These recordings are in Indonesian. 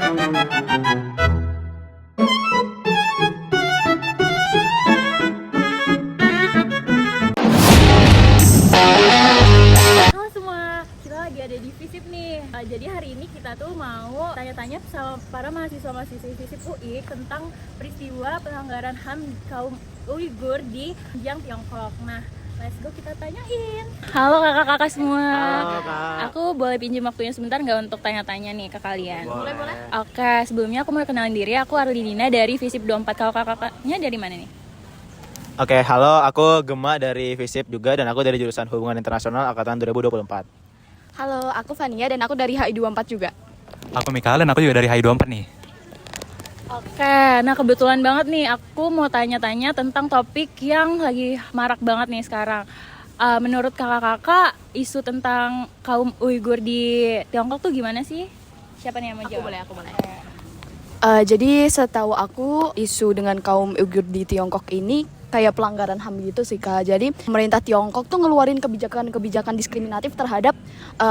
Halo semua, kita lagi ada di FISIP nih. Jadi hari ini kita tuh mau tanya-tanya sama para mahasiswa-mahasiswi FISIP UI tentang peristiwa pelanggaran HAM kaum Uighur di Xinjiang, Tiongkok. Nah, let's go kita tanyain. Halo kakak-kakak semua. Halo Kak. Aku boleh pinjam waktunya sebentar nggak untuk tanya-tanya nih ke kalian? Boleh. Oke, sebelumnya aku mau kenalin diri. Aku Arlina dari FISIP 24. Kalau kakak-kakaknya dari mana nih? Oke, halo, aku Gema dari FISIP juga dan aku dari jurusan Hubungan Internasional angkatan 2024. Halo, aku Fania dan aku dari HI24 juga. Aku Mikael dan aku juga dari HI24 nih. Oke, nah kebetulan banget nih aku mau tanya-tanya tentang topik yang lagi marak banget nih sekarang. Menurut kakak-kakak, isu tentang kaum Uighur di Tiongkok tuh gimana sih? Siapa nih yang mau jawab? Aku boleh. Jadi setahu aku isu dengan kaum Uighur di Tiongkok ini kayak pelanggaran HAM gitu sih Kak. Jadi pemerintah Tiongkok tuh ngeluarin kebijakan diskriminatif terhadap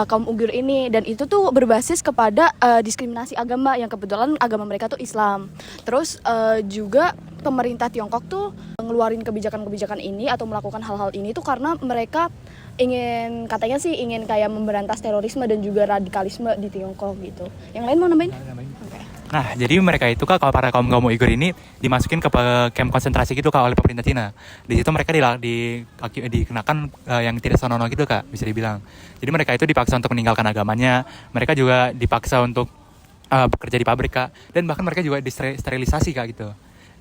kaum Uighur ini, dan itu tuh berbasis kepada diskriminasi agama yang kebetulan agama mereka tuh Islam. Terus juga pemerintah Tiongkok tuh ngeluarin kebijakan ini atau melakukan hal-hal ini tuh karena mereka katanya sih ingin kayak memberantas terorisme dan juga radikalisme di Tiongkok gitu. Yang lain mau nambahin? Oke. Nah, jadi mereka itu Kak, kalau para kaum Uighur ini dimasukin ke camp konsentrasi gitu Kak oleh pemerintah Cina. Di situ mereka dikenakan yang tidak senonoh gitu Kak, bisa dibilang. Jadi mereka itu dipaksa untuk meninggalkan agamanya, mereka juga dipaksa untuk bekerja di pabrik Kak, dan bahkan mereka juga disterilisasi Kak gitu.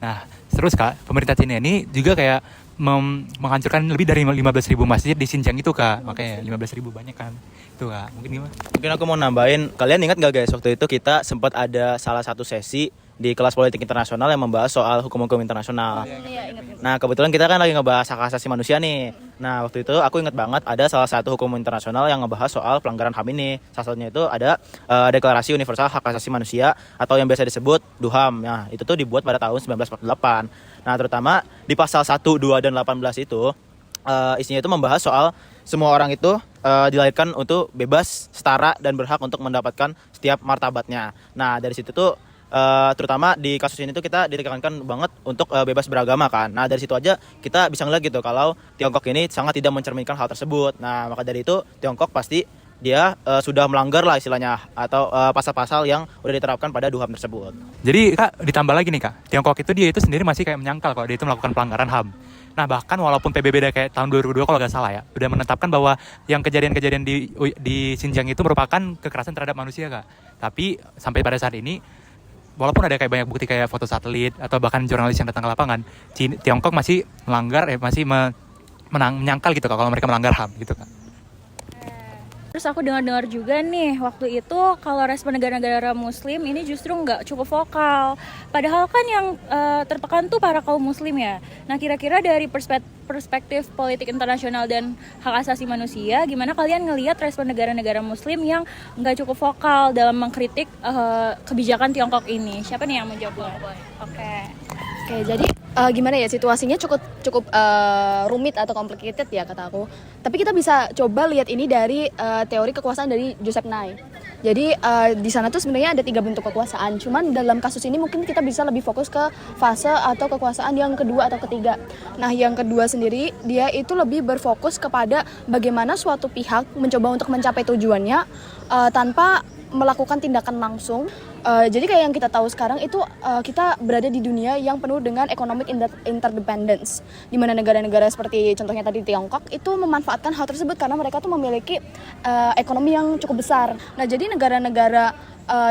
Nah, terus Kak, pemerintah Cina ini juga kayak menghancurkan lebih dari 15.000 masjid di Xinjiang itu Kak. Makanya 15.000 banyak kan. Itu Kak, mungkin gimana? Mungkin aku mau nambahin, kalian ingat gak guys, waktu itu kita sempat ada salah satu sesi di kelas politik internasional yang membahas soal hukum-hukum internasional. Iya, ingat. Nah, kebetulan kita kan lagi ngebahas hak asasi manusia nih. Nah, waktu itu aku ingat banget ada salah satu hukum internasional yang ngebahas soal pelanggaran HAM ini. Salah satunya itu ada Deklarasi Universal Hak Asasi Manusia atau yang biasa disebut DUHAM. Nah, itu tuh dibuat pada tahun 1948. Nah, terutama di pasal 1, 2, dan 18 itu isinya itu membahas soal semua orang itu dilahirkan untuk bebas, setara, dan berhak untuk mendapatkan setiap martabatnya. Nah, dari situ tuh terutama di kasus ini tuh kita ditekankan banget untuk bebas beragama kan. Nah, dari situ aja kita bisa ngeliat gitu kalau Tiongkok ini sangat tidak mencerminkan hal tersebut. Nah, maka dari itu Tiongkok pasti dia sudah melanggar lah istilahnya atau pasal-pasal yang udah diterapkan pada DUHAM tersebut. Jadi Kak, ditambah lagi nih Kak, Tiongkok itu dia itu sendiri masih kayak menyangkal kalau dia itu melakukan pelanggaran HAM. Nah, bahkan walaupun PBB udah kayak tahun 2002 kalau nggak salah ya, udah menetapkan bahwa yang kejadian-kejadian di Xinjiang itu merupakan kekerasan terhadap manusia Kak. Tapi sampai pada saat ini, walaupun ada kayak banyak bukti kayak foto satelit atau bahkan jurnalis yang datang ke lapangan, Tiongkok masih melanggar, menyangkal gitu Kak kalau mereka melanggar HAM gitu Kak. Terus aku dengar-dengar juga nih, waktu itu kalau respon negara-negara muslim ini justru nggak cukup vokal. Padahal kan yang tertekan tuh para kaum muslim ya. Nah, kira-kira dari perspektif politik internasional dan hak asasi manusia, gimana kalian ngelihat respon negara-negara muslim yang nggak cukup vokal dalam mengkritik kebijakan Tiongkok ini? Siapa nih yang mau jawab? Oke, jadi gimana ya, situasinya cukup rumit atau complicated ya kata aku. Tapi kita bisa coba lihat ini dari teori kekuasaan dari Joseph Nye. Jadi di sana tuh sebenarnya ada 3 bentuk kekuasaan. Cuman dalam kasus ini mungkin kita bisa lebih fokus ke fase atau kekuasaan yang kedua atau ketiga. Nah, yang kedua sendiri dia itu lebih berfokus kepada bagaimana suatu pihak mencoba untuk mencapai tujuannya tanpa melakukan tindakan langsung. Jadi kayak yang kita tahu sekarang itu kita berada di dunia yang penuh dengan economic interdependence, di mana negara-negara seperti contohnya tadi Tiongkok itu memanfaatkan hal tersebut karena mereka tuh memiliki ekonomi yang cukup besar. Nah, jadi negara-negara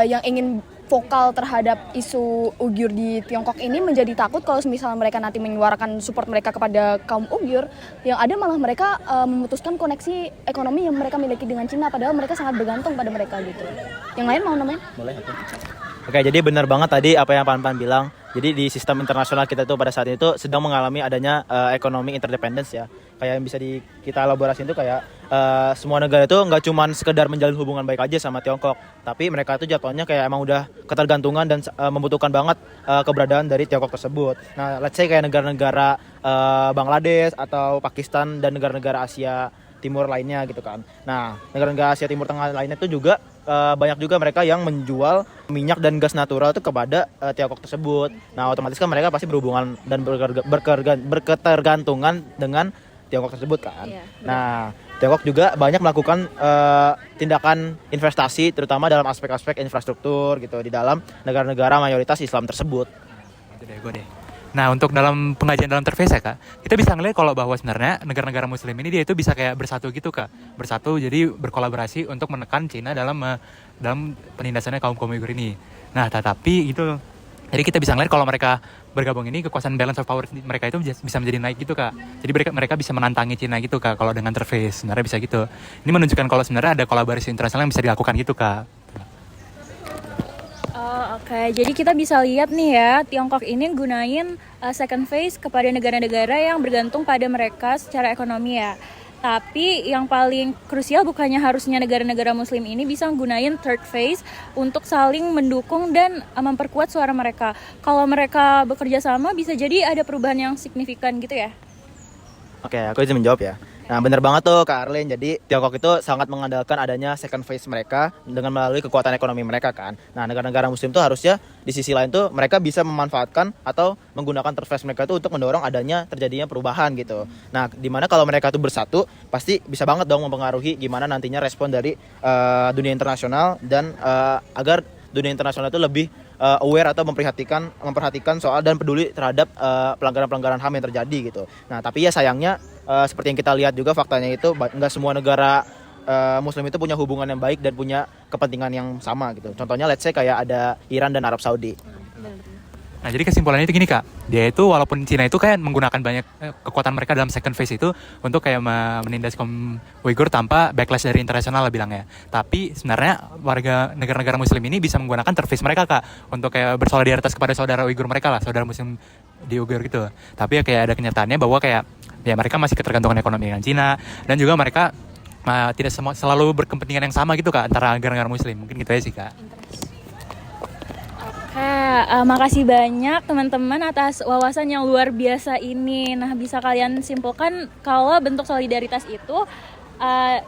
yang ingin vokal terhadap isu Uighur di Tiongkok ini menjadi takut kalau misalnya mereka nanti menyuarakan support mereka kepada kaum Uighur, yang ada malah mereka memutuskan koneksi ekonomi yang mereka miliki dengan Cina, padahal mereka sangat bergantung pada mereka gitu. Yang lain mau namanya? Boleh aku. Oke, jadi benar banget tadi apa yang Pan bilang. Jadi di sistem internasional kita tuh pada saat itu sedang mengalami adanya ekonomi interdependence ya. Kayak yang bisa kita elaborasi itu kayak semua negara itu nggak cuma sekedar menjalin hubungan baik aja sama Tiongkok, tapi mereka itu jatuhnya kayak emang udah ketergantungan dan membutuhkan banget keberadaan dari Tiongkok tersebut. Nah, let's say kayak negara-negara Bangladesh atau Pakistan dan negara-negara Asia Timur lainnya gitu kan. Nah, negara-negara Asia Timur Tengah lainnya itu juga banyak juga mereka yang menjual minyak dan gas natural itu kepada Tiongkok tersebut. Nah, otomatis kan mereka pasti berhubungan dan berketergantungan dengan Tiongkok tersebut kan. Iya, benar. Nah, Tiongkok juga banyak melakukan tindakan investasi terutama dalam aspek-aspek infrastruktur gitu di dalam negara-negara mayoritas Islam tersebut. Itu deh, gue deh. Nah, untuk dalam pengajian dalam Terface ya kak, kita bisa ngeliat kalau bahwa sebenarnya negara-negara muslim ini dia itu bisa kayak bersatu gitu kak. Bersatu jadi berkolaborasi untuk menekan Cina dalam penindasannya kaum Uighur ini. Nah, tetapi itu, jadi kita bisa ngeliat kalau mereka bergabung ini, kekuasaan balance of power mereka itu bisa menjadi naik gitu kak. Jadi mereka bisa menantangi Cina gitu kak kalau dengan Terface, sebenarnya bisa gitu. Ini menunjukkan kalau sebenarnya ada kolaborasi internasional yang bisa dilakukan gitu kak. Oh, oke. Jadi kita bisa lihat nih ya, Tiongkok ini gunain second phase kepada negara-negara yang bergantung pada mereka secara ekonomi ya. Tapi yang paling krusial bukannya harusnya negara-negara muslim ini bisa gunain third phase untuk saling mendukung dan memperkuat suara mereka. Kalau mereka bekerja sama bisa jadi ada perubahan yang signifikan gitu ya. Oke, aku izin menjawab ya. Nah, benar banget tuh Kak Arlene. Jadi Tiongkok itu sangat mengandalkan adanya second phase mereka dengan melalui kekuatan ekonomi mereka kan. Nah, negara-negara muslim tuh harusnya di sisi lain tuh mereka bisa memanfaatkan atau menggunakan third phase mereka tuh untuk mendorong adanya terjadinya perubahan gitu. Nah, dimana kalau mereka tuh bersatu pasti bisa banget dong mempengaruhi gimana nantinya respon dari dunia internasional dan agar dunia internasional itu lebih aware atau memperhatikan soal dan peduli terhadap pelanggaran-pelanggaran HAM yang terjadi gitu. Nah, tapi ya sayangnya seperti yang kita lihat juga faktanya itu nggak semua negara Muslim itu punya hubungan yang baik dan punya kepentingan yang sama gitu. Contohnya let's say kayak ada Iran dan Arab Saudi. Nah, jadi kesimpulannya itu gini kak, dia itu walaupun Cina itu kayak menggunakan banyak kekuatan mereka dalam second phase itu untuk kayak menindas kaum Uighur tanpa backlash dari internasional lah bilangnya. Tapi sebenarnya warga negara-negara muslim ini bisa menggunakan third phase mereka kak untuk kayak bersolidaritas kepada saudara Uighur mereka lah, saudara muslim di Uighur gitu. Tapi ya kayak ada kenyataannya bahwa kayak ya mereka masih ketergantungan ekonomi dengan Cina dan juga mereka tidak selalu berkepentingan yang sama gitu kak antara negara-negara muslim. Mungkin gitu aja sih kak. Makasih banyak teman-teman atas wawasan yang luar biasa ini. Nah, bisa kalian simpulkan kalau bentuk solidaritas itu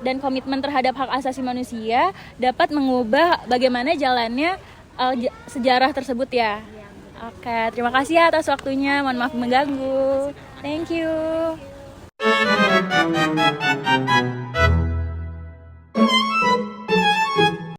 dan komitmen terhadap hak asasi manusia dapat mengubah bagaimana jalannya sejarah tersebut ya. Oke, terima kasih ya atas waktunya. Mohon maaf mengganggu. Thank you.